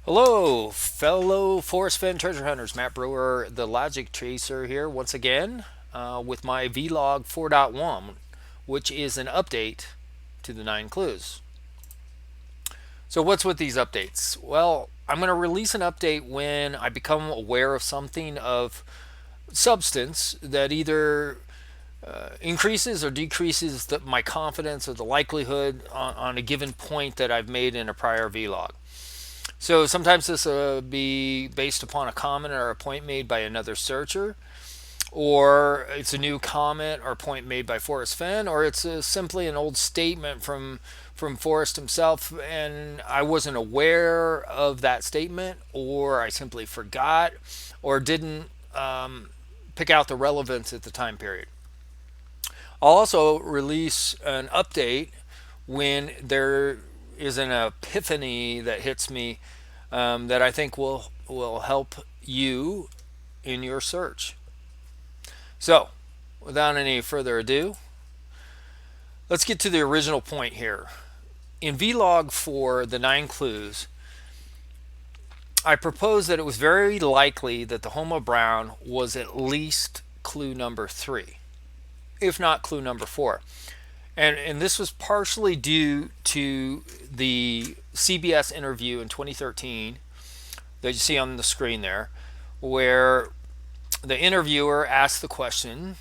Hello, fellow Forrest Fenn Treasure Hunters. Matt Brewer, the Logic Tracer here once again with my Vlog 4.1, which is an update to the 9 clues. So what's with these updates? Well, I'm going to release an update when I become aware of something of substance that either increases or decreases my confidence or the likelihood on a given point that I've made in a prior vlog. So sometimes this will be based upon a comment or a point made by another searcher, or it's a new comment or point made by Forrest Fenn, or it's simply an old statement from Forrest himself, and I wasn't aware of that statement, or I simply forgot, or didn't pick out the relevance at the time period. I'll also release an update when there is an epiphany that hits me that I think will help you in your search. So, without any further ado, let's get to the original point here. In vlog for the 9 clues, I proposed that it was very likely that the Homo Brown was at least clue number 3, if not clue number 4. And this was partially due to the CBS interview in 2013 that you see on the screen there, where the interviewer asked the question,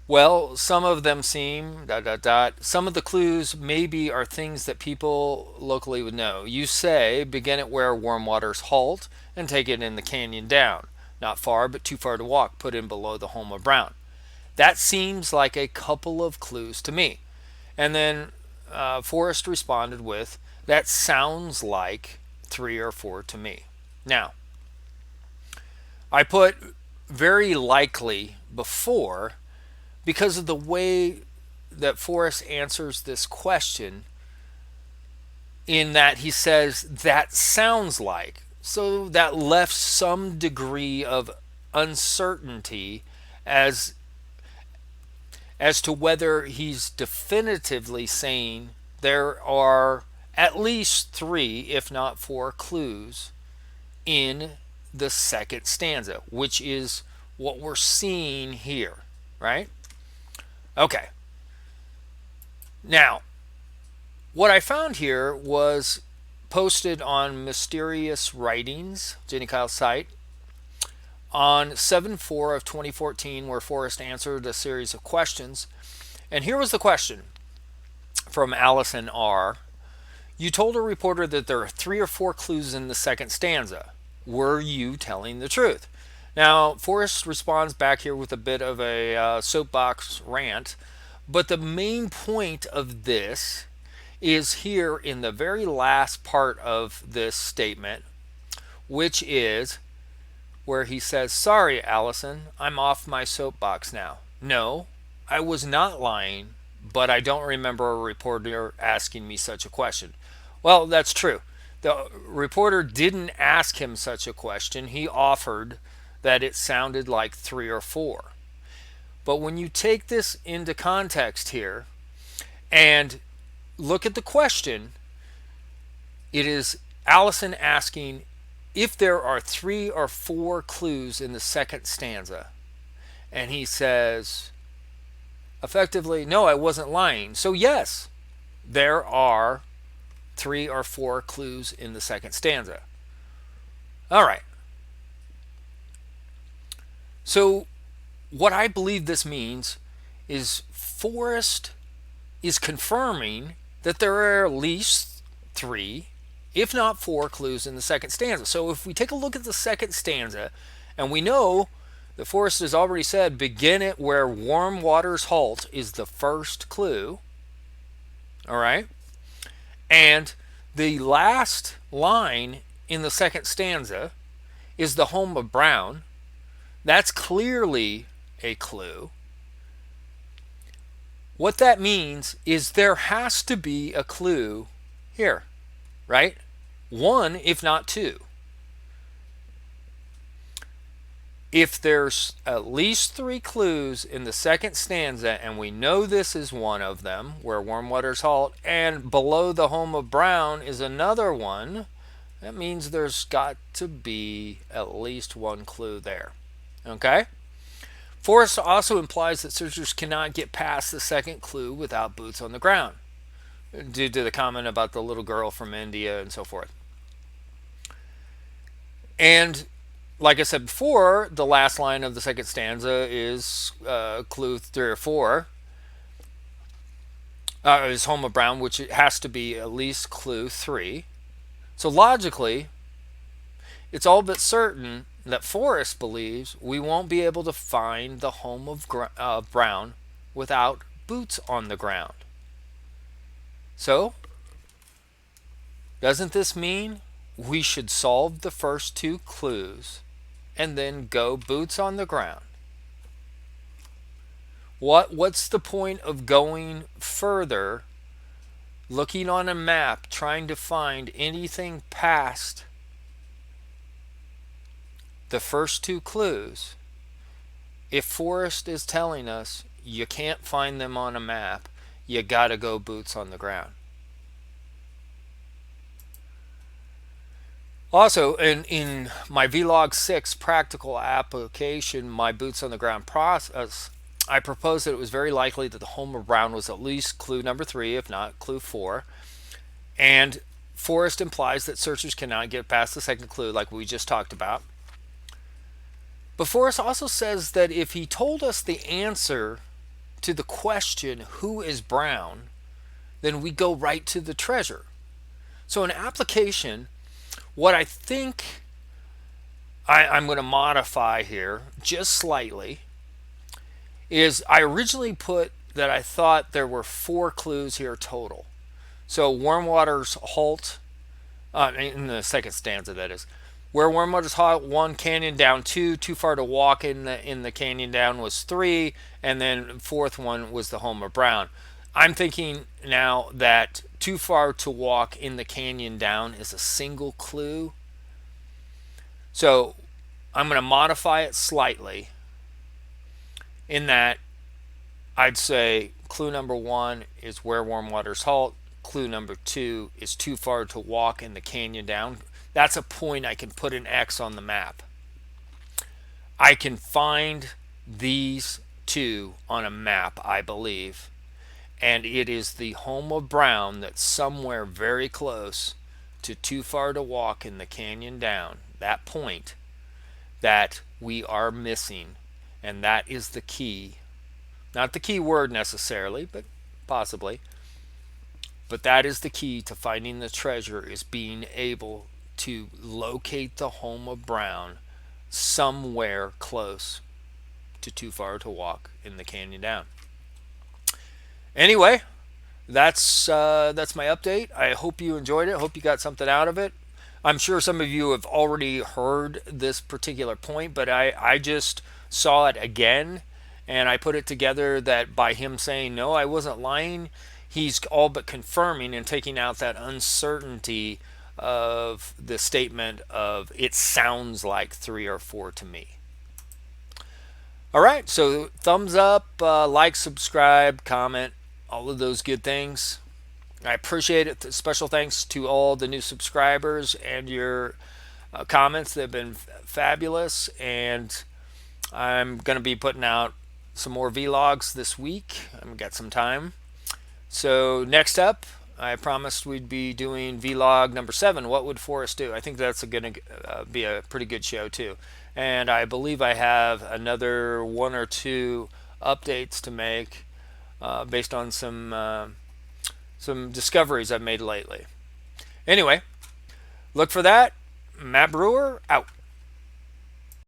well, some of them seem ... Some of the clues maybe are things that people locally would know. You say, begin at where warm waters halt and take it in the canyon down. Not far, but too far to walk. Put in below the Homo Brown. That seems like a couple of clues to me. And then Forrest responded with, that sounds like 3 or 4 to me. Now, I put very likely before because of the way that Forrest answers this question, in that he says, that sounds like. So that left some degree of uncertainty as to whether he's definitively saying there are at least 3, if not 4 clues in the second stanza, which is what we're seeing here, right? Okay. Now, what I found here was posted on Mysterious Writings, Jenny Kyle's site, on 7/4 of 2014, where Forrest answered a series of questions. And here was the question from Allison R. You told a reporter that there are 3 or 4 clues in the second stanza. Were you telling the truth? Now, Forrest responds back here with a bit of a soapbox rant, but the main point of this is here in the very last part of this statement, which is where he says, sorry, Allison, I'm off my soapbox now. No, I was not lying, but I don't remember a reporter asking me such a question. Well, that's true. The reporter didn't ask him such a question. He offered that it sounded like 3 or 4. But when you take this into context here and look at the question, it is Allison asking if there are 3 or 4 clues in the second stanza. And he says, effectively, no, I wasn't lying. So yes, there are 3 or 4 clues in the second stanza. All right. So what I believe this means is Forrest is confirming that there are at least 3, if not 4 clues in the second stanza. So if we take a look at the second stanza, and we know that Forrest has already said, begin it where warm waters halt is the first clue. All right. And the last line in the second stanza is the Homo Brown. That's clearly a clue. What that means is there has to be a clue here, right? 1, if not 2. If there's at least 3 clues in the second stanza, and we know this is one of them, where warm waters halt, and below the Homo Brown is another one, That means there's got to be at least one clue there. Okay? Forrest also implies that searchers cannot get past the second clue without boots on the ground, due to the comment about the little girl from India and so forth. And like I said before, the last line of the second stanza is clue 3 or 4. Is home of Brown, which it has to be at least clue 3. So logically, it's all but certain that Forrest believes we won't be able to find the home of Brown without boots on the ground. So, doesn't this mean we should solve the first 2 clues and then go boots on the ground? What's the point of going further, looking on a map, trying to find anything past the first 2 clues, if Forrest is telling us you can't find them on a map, you gotta go boots on the ground? Also, in my Vlog 6 practical application, my boots on the ground process, I proposed that it was very likely that the home of Brown was at least clue number 3, if not clue 4. And Forrest implies that searchers cannot get past the second clue, like we just talked about. But Forrest also says that if he told us the answer to the question, who is Brown, then we go right to the treasure. So in application, what I think I'm going to modify here just slightly is I originally put that I thought there were 4 clues here total. So Warmwater's halt, in the second stanza that is, where Warmwater's halt, 1, canyon down 2, too far to walk in the canyon down was 3, and then 4th one was the home of Brown. I'm thinking now that too far to walk in the canyon down is a single clue. So I'm going to modify it slightly in that I'd say clue number 1 is where Warmwater's halt. Clue number 2 is too far to walk in the canyon down. That's a point I can put an X on the map. I can find these 2 on a map, I believe. And it is the home of Brown that's somewhere very close to too far to walk in the canyon down. That point that we are missing. And that is the key. Not the key word necessarily, but possibly. But that is the key to finding the treasure, is being able to locate the home of Brown somewhere close to too far to walk in the canyon down. Anyway, that's my update. I hope you enjoyed it. I hope you got something out of it. I'm sure some of you have already heard this particular point, but I just saw it again, and I put it together that by him saying, no, I wasn't lying, he's all but confirming and taking out that uncertainty of the statement of it sounds like 3 or 4 to me. All right, so thumbs up, like, subscribe, comment, all of those good things. I appreciate it. Special thanks to all the new subscribers and your comments. They've been fabulous, and I'm going to be putting out some more vlogs this week. I've got some time. So next up, I promised we'd be doing vlog number 7. What would Forrest do? I think that's going to be a pretty good show too. And I believe I have another 1 or 2 updates to make based on some discoveries I've made lately. Anyway, look for that. Matt Brewer, out.